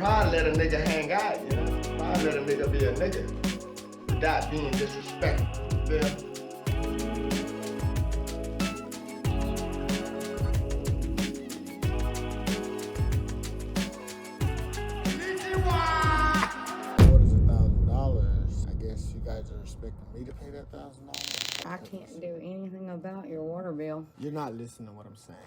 Pride let a nigga hang out, you know? Pride let a nigga be a nigga without being disrespectful. You feel? $1,000. I guess you guys are expecting me to pay that $1,000? I can't do anything about your water bill. You're not listening to what I'm saying.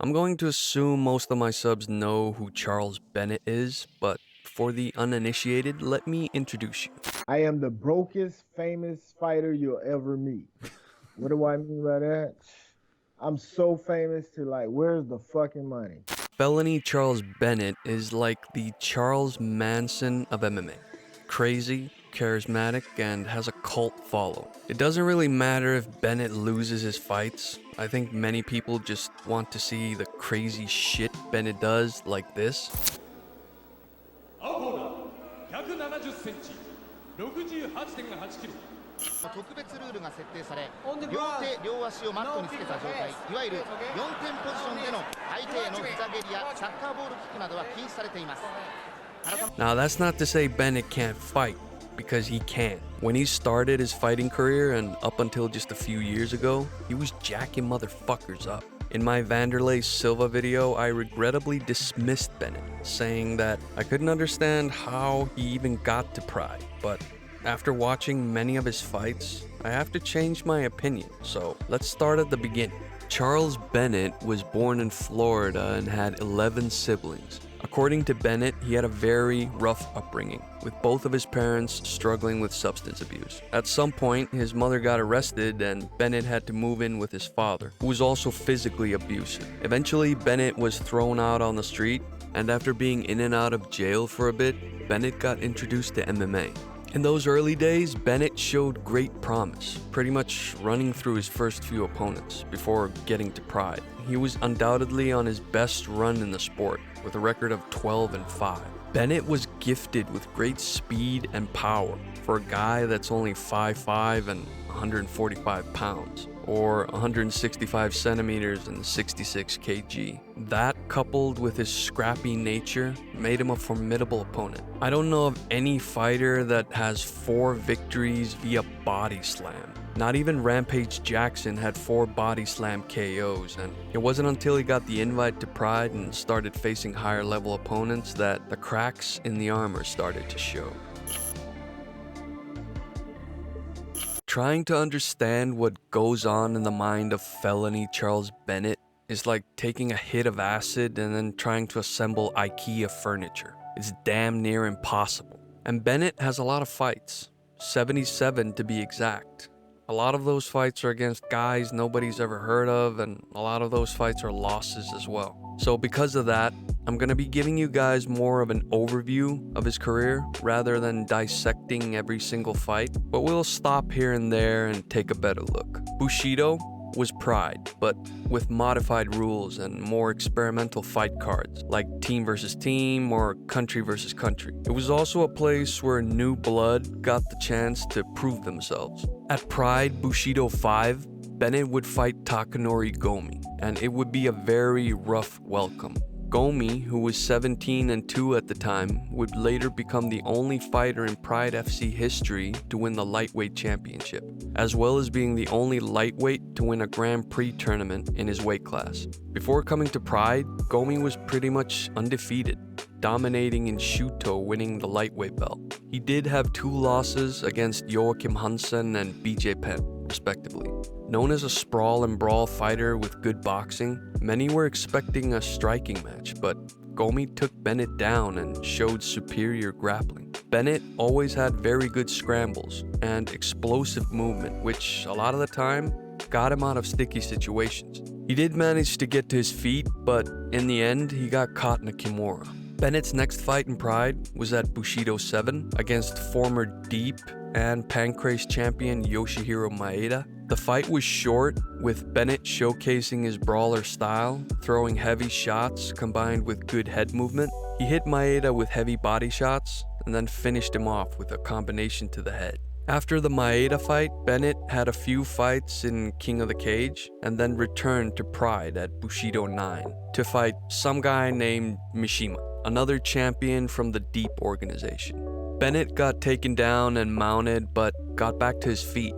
I'm going to assume most of my subs know who Charles Bennett is, but for the uninitiated, let me introduce you. I am the brokest famous fighter you'll ever meet. What do I mean by that? I'm so famous to like, where's the fucking money? Felony Charles Bennett is like the Charles Manson of MMA. Crazy, charismatic, and has a cult follow. It doesn't really matter if Bennett loses his fights. I think many people just want to see the crazy shit Bennett does like this. 特別ルールが設定され、両手両足をマットにつけた状態、いわゆる4点ポジションでの相手への膝蹴りやサッカーボールキックなどは禁止されています。 Now that's not to say Bennett can't fight, because he can. When he started his fighting career and up until just a few years ago, he was jacking motherfuckers up. In my Vanderlei Silva video, I regrettably dismissed Bennett, saying that I couldn't understand how he even got to Pride, but after watching many of his fights, I have to change my opinion, so let's start at the beginning. Charles Bennett was born in Florida and had 11 siblings. According to Bennett, he had a very rough upbringing, with both of his parents struggling with substance abuse. At some point, his mother got arrested and Bennett had to move in with his father, who was also physically abusive. Eventually, Bennett was thrown out on the street, and after being in and out of jail for a bit, Bennett got introduced to MMA. In those early days, Bennett showed great promise, pretty much running through his first few opponents before getting to Pride. He was undoubtedly on his best run in the sport, with a record of 12-5. Bennett was gifted with great speed and power for a guy that's only 5'5" and 145 pounds, or 165 centimeters and 66 kg. That, coupled with his scrappy nature, made him a formidable opponent. I don't know of any fighter that has 4 victories via body slam. Not even Rampage Jackson had 4 body slam KOs, and it wasn't until he got the invite to Pride and started facing higher level opponents that the cracks in the armor started to show. Trying to understand what goes on in the mind of Felony Charles Bennett is like taking a hit of acid and then trying to assemble IKEA furniture. It's damn near impossible. And Bennett has a lot of fights, 77 to be exact. A lot of those fights are against guys nobody's ever heard of, and a lot of those fights are losses as well. So because of that, I'm going to be giving you guys more of an overview of his career rather than dissecting every single fight, but we'll stop here and there and take a better look. Bushido was Pride, but with modified rules and more experimental fight cards, like team versus team or country versus country. It was also a place where new blood got the chance to prove themselves. At Pride Bushido 5, Bennett would fight Takanori Gomi, and it would be a very rough welcome. Gomi, who was 17-2 at the time, would later become the only fighter in Pride FC history to win the lightweight championship, as well as being the only lightweight to win a Grand Prix tournament in his weight class. Before coming to Pride, Gomi was pretty much undefeated, dominating in Shuto, winning the lightweight belt. He did have 2 losses against Joachim Hansen and BJ Penn, respectively. Known as a sprawl and brawl fighter with good boxing, many were expecting a striking match, but Gomi took Bennett down and showed superior grappling. Bennett always had very good scrambles and explosive movement, which a lot of the time got him out of sticky situations. He did manage to get to his feet, but in the end, he got caught in a kimura. Bennett's next fight in Pride was at Bushido 7 against former Deep and Pancrase champion Yoshihiro Maeda. The fight was short, with Bennett showcasing his brawler style, throwing heavy shots combined with good head movement. He hit Maeda with heavy body shots and then finished him off with a combination to the head. After the Maeda fight, Bennett had a few fights in King of the Cage and then returned to Pride at Bushido 9 to fight some guy named Mishima. another champion from the Deep organization. Bennett got taken down and mounted, but got back to his feet.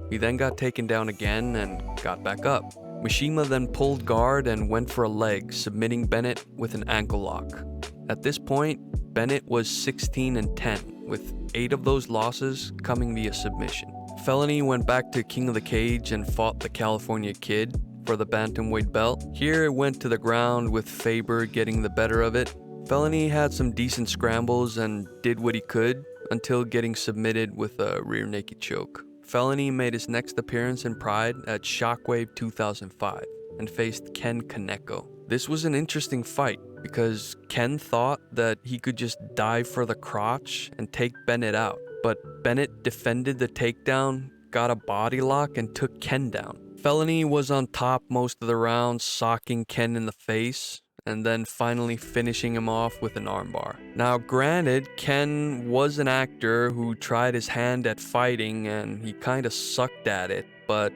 He then got taken down again and got back up. Mishima then pulled guard and went for a leg, submitting Bennett with an ankle lock. At this point, Bennett was 16-10, with 8 of those losses coming via submission. Felony went back to King of the Cage and fought the California Kid for the bantamweight belt. Here it went to the ground with Faber getting the better of it. Felony had some decent scrambles and did what he could until getting submitted with a rear naked choke. Felony made his next appearance in Pride at Shockwave 2005 and faced Ken Kaneko. This was an interesting fight because Ken thought that he could just dive for the crotch and take Bennett out, but Bennett defended the takedown, got a body lock, and took Ken down. Felony was on top most of the round, socking Ken in the face, and then finally finishing him off with an armbar. Now granted, Ken was an actor who tried his hand at fighting and he kinda sucked at it, but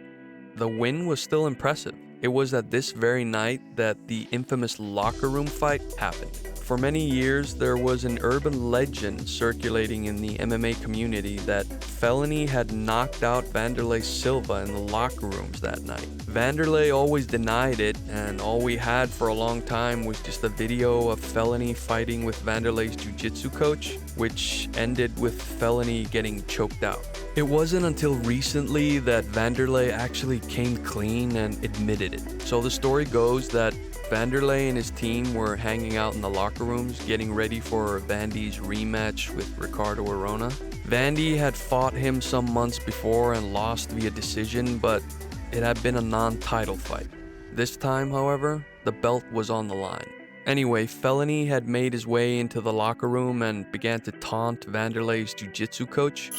the win was still impressive. It was at this very night that the infamous locker room fight happened. For many years, there was an urban legend circulating in the MMA community that Felony had knocked out Vanderlei Silva in the locker rooms that night. Vanderlei always denied it, and all we had for a long time was just a video of Felony fighting with Vanderlei's jiu-jitsu coach, which ended with Felony getting choked out. It wasn't until recently that Vanderlei actually came clean and admitted it. So the story goes that Vanderlei and his team were hanging out in the locker rooms getting ready for Vandy's rematch with Ricardo Arona. Vandy had fought him some months before and lost via decision, but it had been a non-title fight. This time, however, the belt was on the line. Anyway, Felony had made his way into the locker room and began to taunt Vanderlei's jiu-jitsu coach.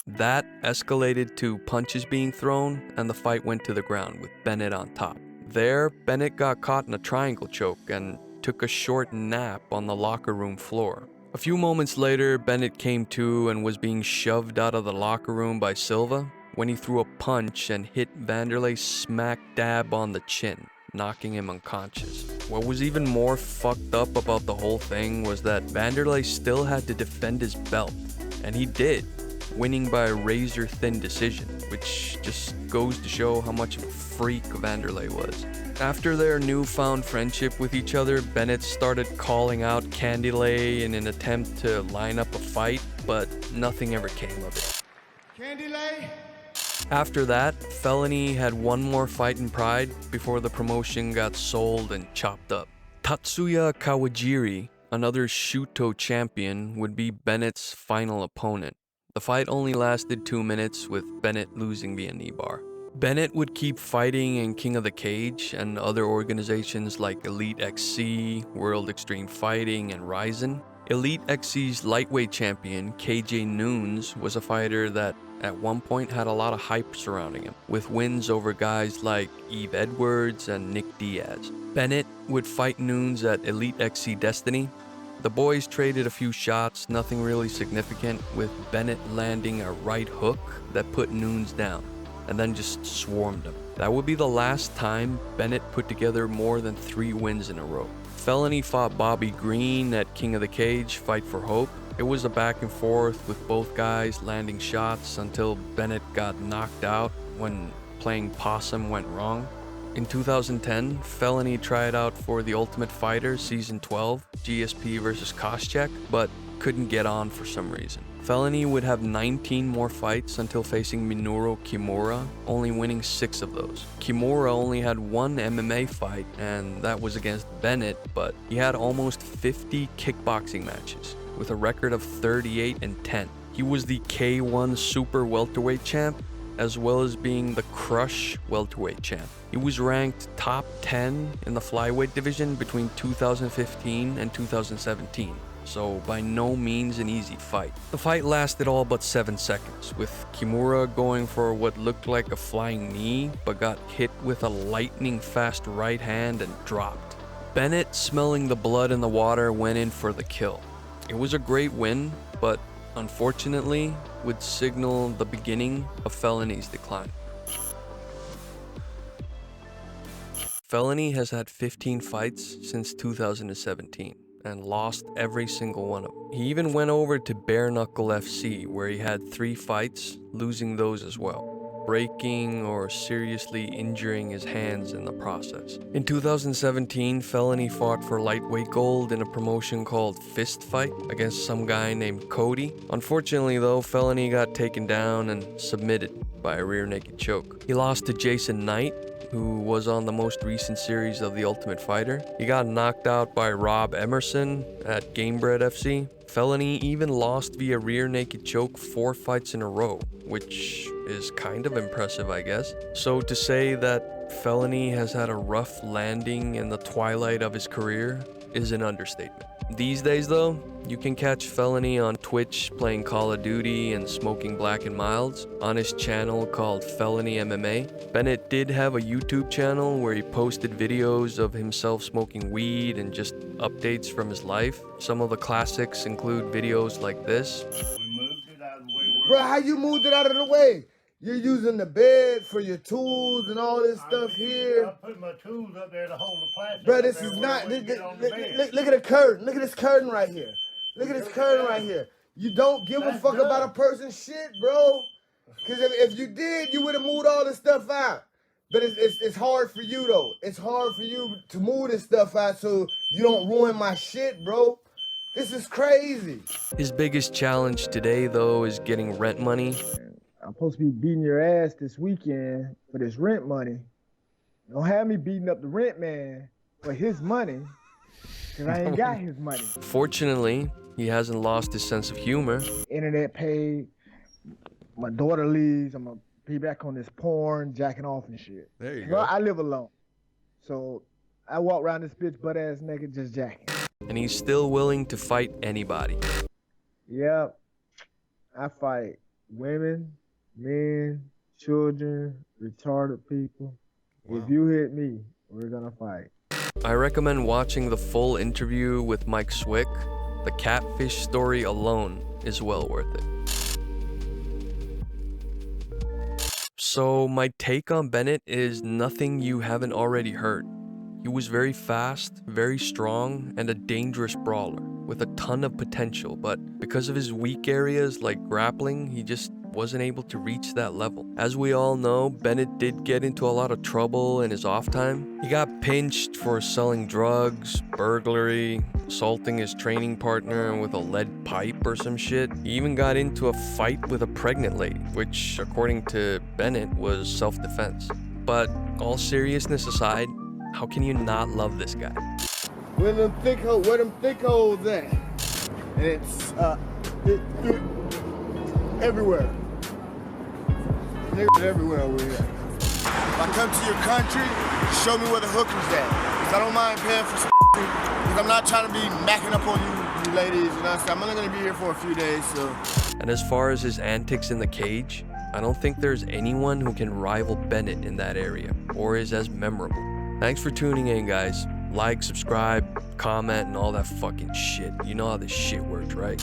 That escalated to punches being thrown, and the fight went to the ground with Bennett on top. There, Bennett got caught in a triangle choke and took a short nap on the locker room floor. A few moments later, Bennett came to and was being shoved out of the locker room by Silva when he threw a punch and hit Vanderlei smack dab on the chin, knocking him unconscious. What was even more fucked up about the whole thing was that Vanderlei still had to defend his belt, and he did, winning by a razor-thin decision, which just goes to show how much of a freak Vanderlei was. After their newfound friendship with each other, Bennett started calling out Candylay in an attempt to line up a fight, but nothing ever came of it. Candylay? After that, Felony had one more fight in Pride before the promotion got sold and chopped up. Tatsuya Kawajiri, another Shuto champion, would be Bennett's final opponent. The fight only lasted 2 minutes, with Bennett losing via knee bar. Bennett would keep fighting in King of the Cage and other organizations like Elite XC, World Extreme Fighting, and Ryzen. Elite XC's lightweight champion, KJ Noons, was a fighter that at one point had a lot of hype surrounding him, with wins over guys like Eve Edwards and Nick Diaz. Bennett would fight Noons at Elite XC Destiny. The boys traded a few shots, nothing really significant, with Bennett landing a right hook that put Noons down, and then just swarmed him. That would be the last time Bennett put together more than 3 wins in a row. Felony fought Bobby Green at King of the Cage Fight for Hope. It was a back and forth with both guys landing shots until Bennett got knocked out when playing possum went wrong. In 2010, Felony tried out for The Ultimate Fighter Season 12, GSP vs. Koscheck, but couldn't get on for some reason. Felony would have 19 more fights until facing Minoru Kimura, only winning 6 of those. Kimura only had 1 MMA fight, and that was against Bennett, but he had almost 50 kickboxing matches, with a record of 38-10. He was the K1 Super Welterweight champ, as well as being the Crush Welterweight champ. He was ranked top 10 in the flyweight division between 2015 and 2017. So by no means an easy fight. The fight lasted all but 7 seconds, with Kimura going for what looked like a flying knee, but got hit with a lightning fast right hand and dropped. Bennett, smelling the blood in the water, went in for the kill. It was a great win, but unfortunately would signal the beginning of Felony's decline. Felony has had 15 fights since 2017 and lost every single one of them. He even went over to Bare Knuckle FC where he had 3 fights, losing those as well, breaking or seriously injuring his hands in the process. In 2017, Felony fought for lightweight gold in a promotion called Fist Fight against some guy named Cody. Unfortunately though, Felony got taken down and submitted by a rear naked choke. He lost to Jason Knight, who was on the most recent series of The Ultimate Fighter. He got knocked out by Rob Emerson at Gamebred FC. Felony even lost via rear naked choke 4 fights in a row, which is kind of impressive, I guess. So to say that Felony has had a rough landing in the twilight of his career is an understatement. These days though, you can catch Felony on Twitch playing Call of Duty and smoking Black and Milds on his channel called Felony MMA. Bennett did have a YouTube channel where he posted videos of himself smoking weed and just updates from his life. Some of the classics include videos like this. Bro, how you moved it out of the way? You're using the bed for your tools and all this stuff here. I put my tools up there to hold the plastic. Bro, this is not. Look at the curtain. Look at this curtain right here. Look at this curtain right here. You don't give a fuck about a person's shit, bro. Because if you did, you would have moved all this stuff out. But it's hard for you, though. It's hard for you to move this stuff out so you don't ruin my shit, bro. This is crazy. His biggest challenge today, though, is getting rent money. I'm supposed to be beating your ass this weekend for this rent money. Don't have me beating up the rent man for his money, because I ain't got his money. Fortunately, he hasn't lost his sense of humor. Internet paid, my daughter leaves, I'm going to be back on this porn, jacking off and shit. There you Well, go. I live alone, so I walk around this bitch butt-ass naked just jacking. And he's still willing to fight anybody. Yep, I fight women, men, children, retarded people. Wow. If you hit me, we're gonna fight. I recommend watching the full interview with Mike Swick. The catfish story alone is well worth it. So my take on Bennett is nothing you haven't already heard. He was very fast, very strong, and a dangerous brawler with a ton of potential, but because of his weak areas like grappling, he just wasn't able to reach that level. As we all know, Bennett did get into a lot of trouble in his off time. He got pinched for selling drugs, burglary, assaulting his training partner with a lead pipe or some shit. He even got into a fight with a pregnant lady, which according to Bennett was self-defense. But all seriousness aside, how can you not love this guy? Where them thick holes at? And it's everywhere. Niggas everywhere over here. If I come to your country, show me where the hookers at. Cause I don't mind paying for some because I'm not trying to be macking up on you ladies, you know what I'm saying? I'm only gonna be here for a few days, so. And as far as his antics in the cage, I don't think there's anyone who can rival Bennett in that area, or is as memorable. Thanks for tuning in, guys. Like, subscribe, comment, and all that fucking shit. You know how this shit works, right?